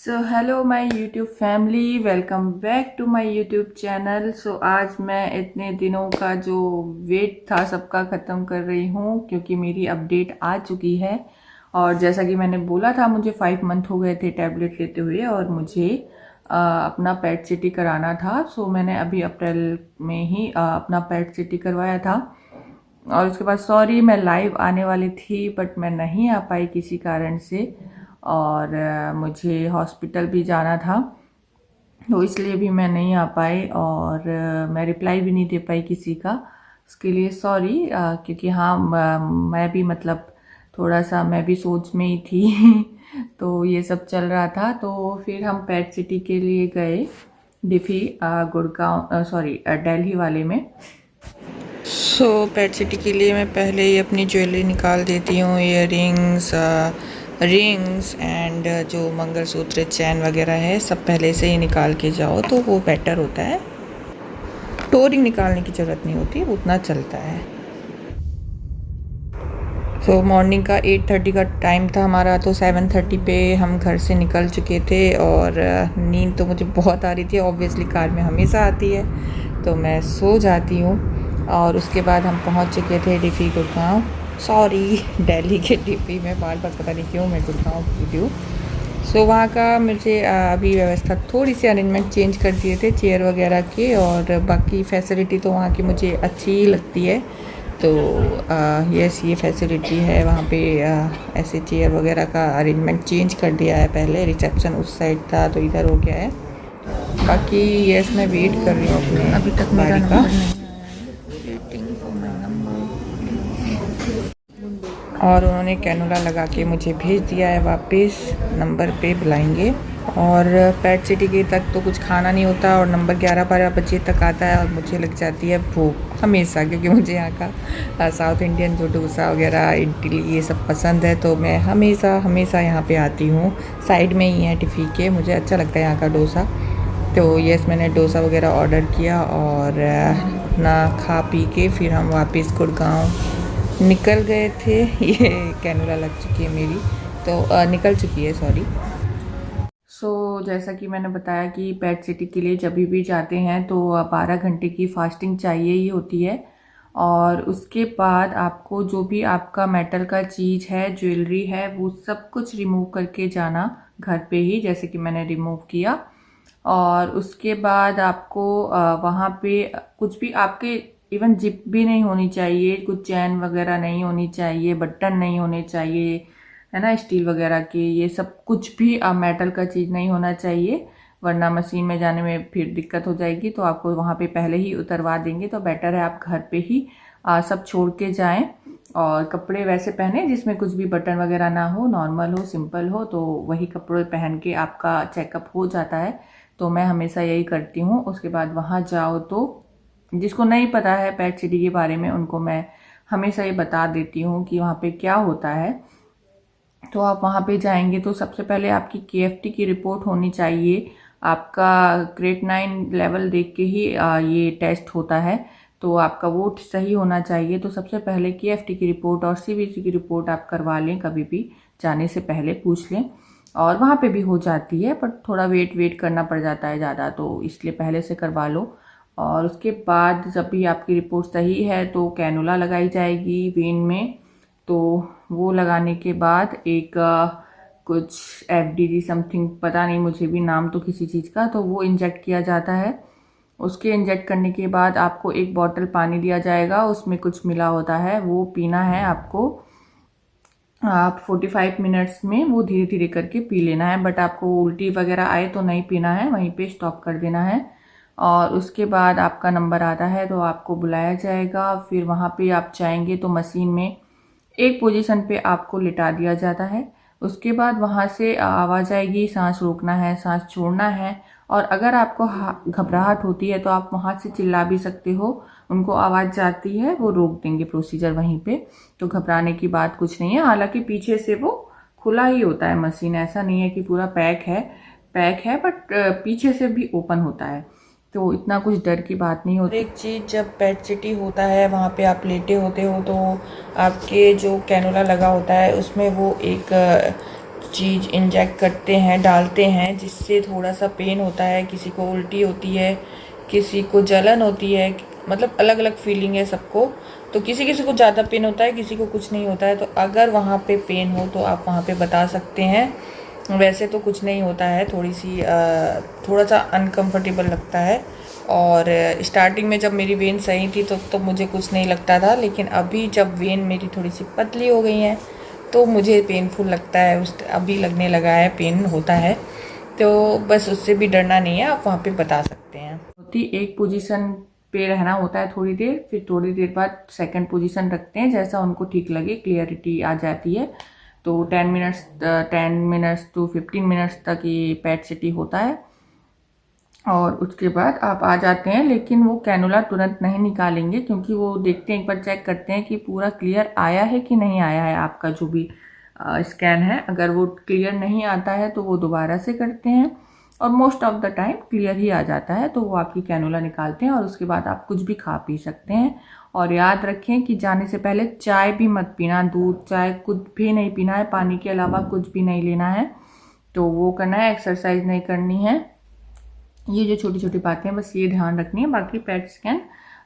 So hello my YouTube family, welcome back to my YouTube channel. So आज मैं इतने दिनों का जो वेट था सबका ख़त्म कर रही हूँ क्योंकि मेरी अपडेट आ चुकी है। और जैसा कि मैंने बोला था, मुझे 5 मंथ हो गए थे टैबलेट लेते हुए और मुझे अपना पेट सिटी कराना था। सो मैंने अभी अप्रैल में ही अपना पेट सिटी करवाया था। और उसके बाद सॉरी, मैं लाइव आने वाली थी बट मैं नहीं आ पाई किसी कारण से। और मुझे हॉस्पिटल भी जाना था तो इसलिए भी मैं नहीं आ पाई। और मैं रिप्लाई भी नहीं दे पाई किसी का, उसके लिए सॉरी। क्योंकि हाँ, मैं भी मतलब थोड़ा सा मैं भी सोच में ही थी तो ये सब चल रहा था। तो फिर हम पेट सिटी के लिए गए डिफ़ी, गुड़गांव, सॉरी, दिल्ली वाले में। सो पेट सिटी के लिए मैं पहले ही अपनी ज्वेलरी निकाल देती हूँ, इयररिंग्स, रिंग्स एंड जो मंगलसूत्र, चैन वगैरह है सब पहले से ही निकाल के जाओ तो वो बेटर होता है। टोरिंग निकालने की ज़रूरत नहीं होती, वो उतना चलता है। सो मॉर्निंग का 8:30 का टाइम था हमारा, तो 7:30 पे हम घर से निकल चुके थे। और नींद तो मुझे बहुत आ रही थी, ऑब्वियसली कार में हमेशा आती है तो मैं सो जाती हूँ। और उसके बाद हम पहुँच चुके थे डिफ़ी गुड़गांव, सॉरी दिल्ली के डिफ़ी में, बार बार पता नहीं क्यों मैं गुड़गांव बोलती हूँ। सो वहाँ का मुझे अभी व्यवस्था, थोड़ी सी अरेंजमेंट चेंज कर दिए थे चेयर वगैरह के, और बाकी फैसिलिटी तो वहाँ की मुझे अच्छी ही लगती है। तो यस, ये फैसिलिटी है वहाँ पे। ऐसे चेयर वगैरह का अरेंजमेंट चेंज कर दिया है, पहले रिसेप्शन उस साइड था तो इधर हो गया है। बाकी यस, मैं वेट कर रही हूँ अपने अभी तक मेरा का। और उन्होंने कैनुला लगा के मुझे भेज दिया है वापस, नंबर पे बुलाएंगे। और पेट सिटी के तक तो कुछ खाना नहीं होता और नंबर 11-12 बजे तक आता है और मुझे लग जाती है भूख हमेशा, क्योंकि मुझे यहाँ का साउथ इंडियन जो डोसा वगैरह, इडली, ये सब पसंद है। तो मैं हमेशा हमेशा यहाँ पे आती हूँ। साइड में ही है टिफ़ी के, मुझे अच्छा लगता है यहाँ का डोसा। तो यस, मैंने डोसा वगैरह ऑर्डर किया और अपना खा पी के फिर हम वापस गुड़गांव निकल गए थे। ये कैनुला लग चुकी है मेरी, तो निकल चुकी है, सॉरी। जैसा कि मैंने बताया कि पेट सिटी के लिए जब भी जाते हैं तो 12 घंटे की फास्टिंग चाहिए ही होती है। और उसके बाद आपको जो भी आपका मेटल का चीज़ है, ज्वेलरी है, वो सब कुछ रिमूव करके जाना घर पे ही, जैसे कि मैंने रिमूव किया। और उसके बाद आपको वहाँ पे कुछ भी आपके, इवन जिप भी नहीं होनी चाहिए, कुछ चैन वगैरह नहीं होनी चाहिए, बटन नहीं होने चाहिए, है ना, स्टील वगैरह के, ये सब कुछ भी मेटल का चीज़ नहीं होना चाहिए, वरना मशीन में जाने में फिर दिक्कत हो जाएगी। तो आपको वहाँ पे पहले ही उतरवा देंगे, तो बेटर है आप घर पे ही सब छोड़ के जाएं। और कपड़े वैसे पहने जिसमें कुछ भी बटन वगैरह ना हो, नॉर्मल हो, सिंपल हो, तो वही कपड़े पहन के आपका चेकअप हो जाता है। तो मैं हमेशा यही करती हूँ। उसके बाद वहाँ जाओ तो जिसको नहीं पता है पेट सिटी के बारे में, उनको मैं हमेशा ये बता देती हूँ कि वहाँ पे क्या होता है। तो आप वहाँ पे जाएंगे तो सबसे पहले आपकी केएफटी की रिपोर्ट होनी चाहिए। आपका क्रेटनाइन लेवल देख के ही ये टेस्ट होता है, तो आपका वो सही होना चाहिए। तो सबसे पहले केएफटी की रिपोर्ट और सीबीसी की रिपोर्ट आप करवा लें, कभी भी जाने से पहले पूछ लें। और वहाँ पे भी हो जाती है, बट थोड़ा वेट करना पड़ जाता है ज़्यादा, तो इसलिए पहले से करवा लो। और उसके बाद जब भी आपकी रिपोर्ट सही है तो कैनुला लगाई जाएगी वेन में। तो वो लगाने के बाद एक कुछ एफडीडी समथिंग, पता नहीं मुझे भी नाम तो किसी चीज़ का, तो वो इंजेक्ट किया जाता है। उसके इंजेक्ट करने के बाद आपको एक बॉटल पानी दिया जाएगा, उसमें कुछ मिला होता है, वो पीना है आपको। आप 45 मिनट्स में वो धीरे धीरे करके पी लेना है, बट आपको उल्टी वगैरह आए तो नहीं पीना है, वहीं पे स्टॉप कर देना है। और उसके बाद आपका नंबर आता है तो आपको बुलाया जाएगा। फिर वहाँ पे आप जाएंगे तो मशीन में एक पोजीशन पे आपको लिटा दिया जाता है। उसके बाद वहाँ से आवाज़ आएगी, सांस रोकना है, सांस छोड़ना है। और अगर आपको घबराहट होती है तो आप वहाँ से चिल्ला भी सकते हो, उनको आवाज़ जाती है, वो रोक देंगे प्रोसीजर वहीं पे। तो घबराने की बात कुछ नहीं है। हालांकि पीछे से वो खुला ही होता है मशीन, ऐसा नहीं है कि पूरा पैक है, बट पीछे से भी ओपन होता है, तो इतना कुछ डर की बात नहीं होती। एक चीज़, जब पेट सिटी होता है वहाँ पे आप लेटे होते हो तो आपके जो कैनुला लगा होता है उसमें वो एक चीज़ इंजेक्ट करते हैं, डालते हैं, जिससे थोड़ा सा पेन होता है, किसी को उल्टी होती है, किसी को जलन होती है, मतलब अलग अलग फीलिंग है सबको। तो किसी किसी को ज़्यादा पेन होता है, किसी को कुछ नहीं होता है। तो अगर वहाँ पे पेन हो तो आप वहाँ पे बता सकते हैं। वैसे तो कुछ नहीं होता है, थोड़ा सा अनकंफर्टेबल लगता है। और स्टार्टिंग में जब मेरी वेन सही थी तो मुझे कुछ नहीं लगता था, लेकिन अभी जब वेन मेरी थोड़ी सी पतली हो गई हैं तो मुझे पेनफुल लगता है। अभी लगने लगा है, पेन होता है। तो बस उससे भी डरना नहीं है, आप वहाँ पे बता सकते हैं। एक पोजीशन पे रहना होता है थोड़ी देर, फिर थोड़ी देर बाद सेकंड पोजीशन रखते हैं, जैसा उनको ठीक लगे, क्लियरिटी आ जाती है। तो 10 मिनट्स टू 15 मिनट्स तक ये पैट सिटी होता है और उसके बाद आप आ जाते हैं। लेकिन वो कैनुला तुरंत नहीं निकालेंगे, क्योंकि वो देखते हैं, एक बार चेक करते हैं कि पूरा क्लियर आया है कि नहीं आया है आपका जो भी स्कैन है। अगर वो क्लियर नहीं आता है तो वो दोबारा से करते हैं, और most of the time clear ही आ जाता है तो वो आपकी कैनुला निकालते हैं और उसके बाद आप कुछ भी खा पी सकते हैं। और याद रखें कि जाने से पहले चाय भी मत पीना, दूध चाय कुछ भी नहीं पीना है, पानी के अलावा कुछ भी नहीं लेना है। तो वो करना है, एक्सरसाइज नहीं करनी है। ये जो छोटी छोटी बातें हैं बस ये ध्यान रखनी है, बाकी पेट स्कैन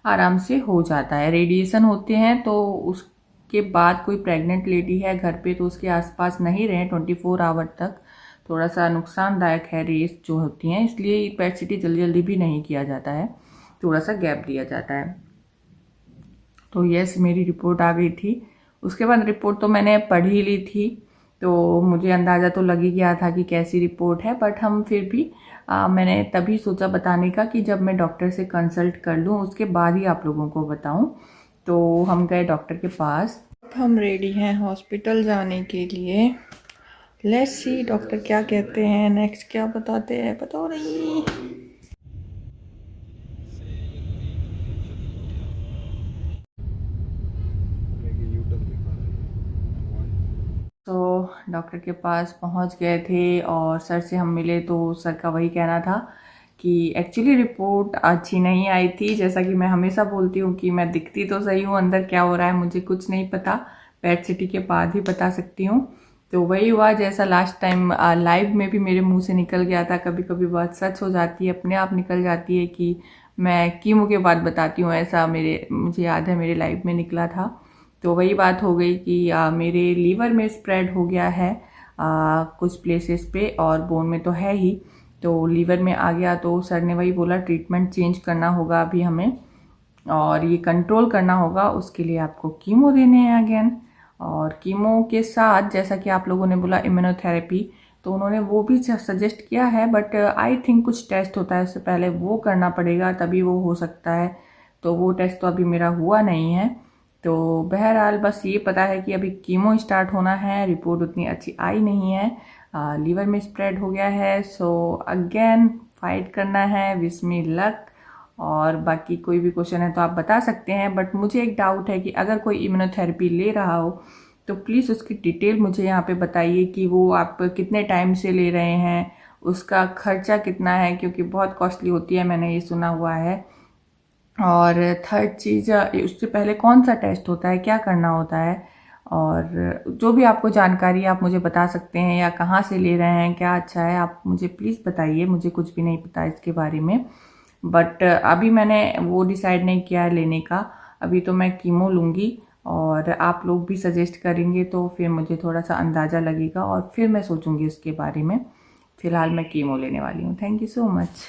आराम से हो जाता है। रेडिएशन होते हैं तो उसके बाद कोई प्रेग्नेंट लेडी है घर पे तो उसके आसपास नहीं रहें 24 आवर तक, थोड़ा सा नुकसानदायक है रेस जो होती हैं, इसलिए पेट सिटी जल्दी जल्दी भी नहीं किया जाता है, थोड़ा सा गैप दिया जाता है। तो यस, मेरी रिपोर्ट आ गई थी। उसके बाद रिपोर्ट तो मैंने पढ़ ही ली थी, तो मुझे अंदाज़ा तो लग ही गया था कि कैसी रिपोर्ट है, बट हम फिर भी मैंने तभी सोचा बताने का कि जब मैं डॉक्टर से कंसल्ट कर लूँ उसके बाद ही आप लोगों को बताऊँ। तो हम गए डॉक्टर के पास, हम रेडी हैं हॉस्पिटल जाने के लिए। लेट्स सी डॉक्टर क्या कहते हैं, नेक्स्ट क्या बताते हैं, पता नहीं। तो डॉक्टर के पास पहुंच गए थे और सर से हम मिले तो सर का वही कहना था कि एक्चुअली रिपोर्ट अच्छी नहीं आई थी। जैसा कि मैं हमेशा बोलती हूँ कि मैं दिखती तो सही हूँ, अंदर क्या हो रहा है मुझे कुछ नहीं पता, पेट सिटी के बाद ही बता सकती हूँ। तो वही हुआ जैसा लास्ट टाइम लाइव में भी मेरे मुंह से निकल गया था, कभी कभी बात सच हो जाती है, अपने आप निकल जाती है कि मैं कीमो के बाद बताती हूँ, ऐसा मुझे याद है मेरे लाइव में निकला था। तो वही बात हो गई कि मेरे लीवर में स्प्रेड हो गया है कुछ प्लेसेस पे, और बोन में तो है ही, तो लीवर में आ गया। तो सर ने वही बोला ट्रीटमेंट चेंज करना होगा अभी हमें, और ये कंट्रोल करना होगा, उसके लिए आपको कीमो देने हैं अगेन। और कीमो के साथ जैसा कि आप लोगों ने बोला इम्यूनोथेरेपी, तो उन्होंने वो भी सजेस्ट किया है, बट आई थिंक कुछ टेस्ट होता है उससे पहले, वो करना पड़ेगा तभी वो हो सकता है। तो वो टेस्ट तो अभी मेरा हुआ नहीं है। तो बहरहाल बस ये पता है कि अभी कीमो स्टार्ट होना है, रिपोर्ट उतनी अच्छी आई नहीं है, लीवर में स्प्रेड हो गया है। सो अगेन फाइट करना है, विश मी लक। और बाकी कोई भी क्वेश्चन है तो आप बता सकते हैं, बट मुझे एक डाउट है कि अगर कोई इम्यूनोथेरेपी ले रहा हो तो प्लीज़ उसकी डिटेल मुझे यहाँ पे बताइए कि वो आप कितने टाइम से ले रहे हैं, उसका खर्चा कितना है, क्योंकि बहुत कॉस्टली होती है, मैंने ये सुना हुआ है। और थर्ड चीज़, उससे पहले कौन सा टेस्ट होता है, क्या करना होता है, और जो भी आपको जानकारी आप मुझे बता सकते हैं, या कहाँ से ले रहे हैं, क्या अच्छा है, आप मुझे प्लीज़ बताइए, मुझे कुछ भी नहीं पता इसके बारे में। बट अभी मैंने वो डिसाइड नहीं किया है लेने का, अभी तो मैं कीमो लूँगी, और आप लोग भी सजेस्ट करेंगे तो फिर मुझे थोड़ा सा अंदाज़ा लगेगा और फिर मैं सोचूंगी उसके बारे में। फ़िलहाल मैं कीमो लेने वाली हूँ। Thank you so much.